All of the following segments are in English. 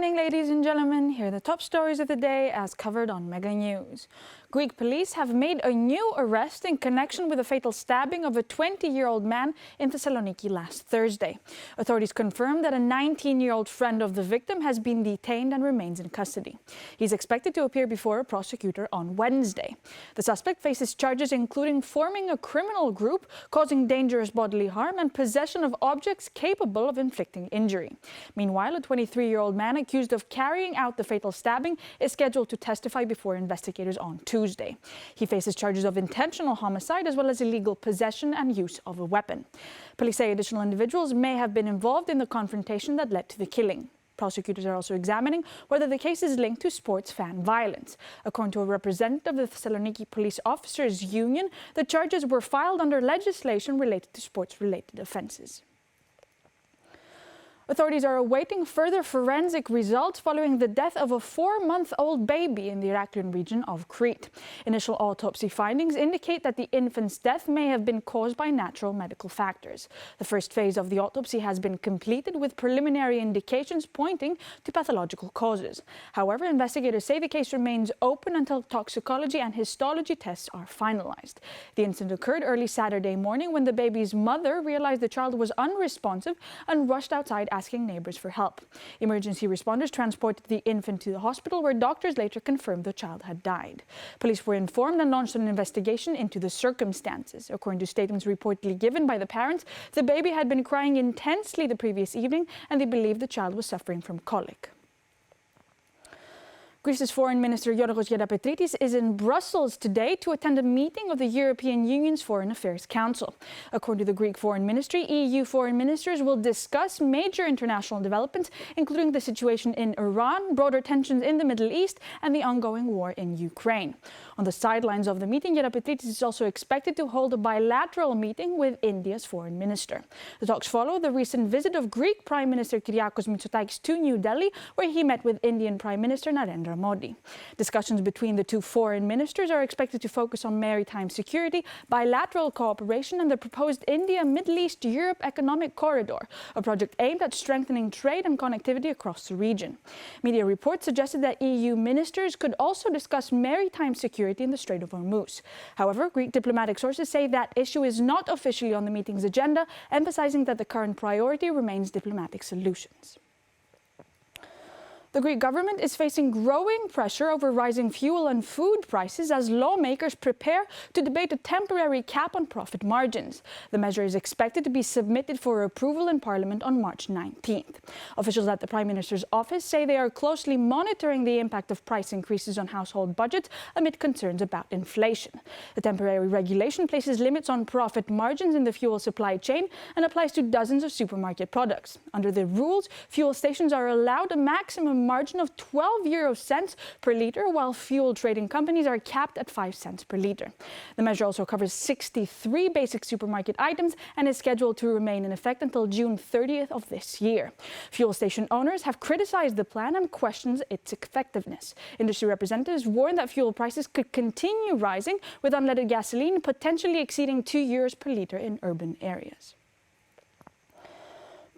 morning, ladies and gentlemen. Here are the top stories of the day as covered on Mega News. Greek police have made a new arrest in connection with the fatal stabbing of a 20-year-old man in Thessaloniki last Thursday. Authorities confirmed that a 19-year-old friend of the victim has been detained and remains in custody. He's expected to appear before a prosecutor on Wednesday. The suspect faces charges including forming a criminal group, causing dangerous bodily harm, and possession of objects capable of inflicting injury. Meanwhile, a 23-year-old man accused of carrying out the fatal stabbing is scheduled to testify before investigators on Tuesday. He faces charges of intentional homicide as well as illegal possession and use of a weapon. Police say additional individuals may have been involved in the confrontation that led to the killing. Prosecutors are also examining whether the case is linked to sports fan violence. According to a representative of the Thessaloniki Police Officers Union, the charges were filed under legislation related to sports-related offences. Authorities are awaiting further forensic results following the death of a 4-month-old baby in the Iraklion region of Crete. Initial autopsy findings indicate that the infant's death may have been caused by natural medical factors. The first phase of the autopsy has been completed with preliminary indications pointing to pathological causes. However, investigators say the case remains open until toxicology and histology tests are finalized. The incident occurred early Saturday morning when the baby's mother realized the child was unresponsive and rushed outside asking neighbors for help. Emergency responders transported the infant to the hospital, where doctors later confirmed the child had died. Police were informed and launched an investigation into the circumstances. According to statements reportedly given by the parents, the baby had been crying intensely the previous evening and they believed the child was suffering from colic. Greece's Foreign Minister Yorgos Gerapetritis is in Brussels today to attend a meeting of the European Union's Foreign Affairs Council. According to the Greek Foreign Ministry, EU foreign ministers will discuss major international developments, including the situation in Iran, broader tensions in the Middle East, and the ongoing war in Ukraine. On the sidelines of the meeting, Gerapetritis is also expected to hold a bilateral meeting with India's foreign minister. The talks follow the recent visit of Greek Prime Minister Kyriakos Mitsotakis to New Delhi, where he met with Indian Prime Minister Narendra Modi. Discussions between the two foreign ministers are expected to focus on maritime security, bilateral cooperation, and the proposed India-Middle East-Europe Economic Corridor, a project aimed at strengthening trade and connectivity across the region. Media reports suggested that EU ministers could also discuss maritime security in the Strait of Hormuz. However, Greek diplomatic sources say that issue is not officially on the meeting's agenda, emphasizing that the current priority remains diplomatic solutions. The Greek government is facing growing pressure over rising fuel and food prices as lawmakers prepare to debate a temporary cap on profit margins. The measure is expected to be submitted for approval in Parliament on March 19th. Officials at the Prime Minister's office say they are closely monitoring the impact of price increases on household budgets amid concerns about inflation. The temporary regulation places limits on profit margins in the fuel supply chain and applies to dozens of supermarket products. Under the rules, fuel stations are allowed a maximum margin of 12 euro cents per litre, while fuel trading companies are capped at 5 cents per litre. The measure also covers 63 basic supermarket items and is scheduled to remain in effect until June 30th of this year. Fuel station owners have criticized the plan and questioned its effectiveness. Industry representatives warn that fuel prices could continue rising, with unleaded gasoline potentially exceeding 2 euros per litre in urban areas.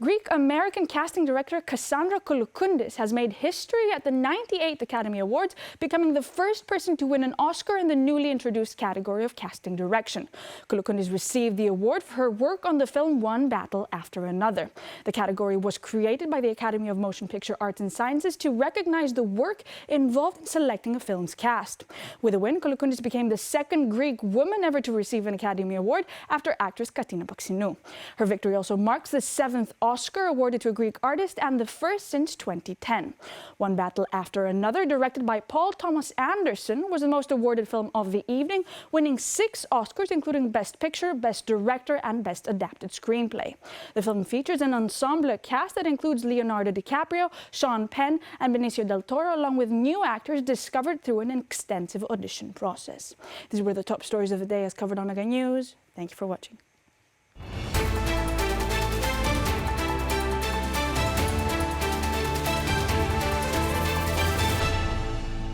Greek-American casting director Cassandra Kolokoundis has made history at the 98th Academy Awards, becoming the first person to win an Oscar in the newly introduced category of casting direction. Kolokoundis received the award for her work on the film One Battle After Another. The category was created by the Academy of Motion Picture Arts and Sciences to recognize the work involved in selecting a film's cast. With the win, Kolokoundis became the second Greek woman ever to receive an Academy Award after actress Katina Paxinou. Her victory also marks the 7th Oscar awarded to a Greek artist and the first since 2010. One Battle After Another, directed by Paul Thomas Anderson, was the most awarded film of the evening, winning 6 Oscars, including Best Picture, Best Director, and Best Adapted Screenplay. The film features an ensemble cast that includes Leonardo DiCaprio, Sean Penn, and Benicio del Toro, along with new actors discovered through an extensive audition process. These were the top stories of the day as covered on Mega News. Thank you for watching.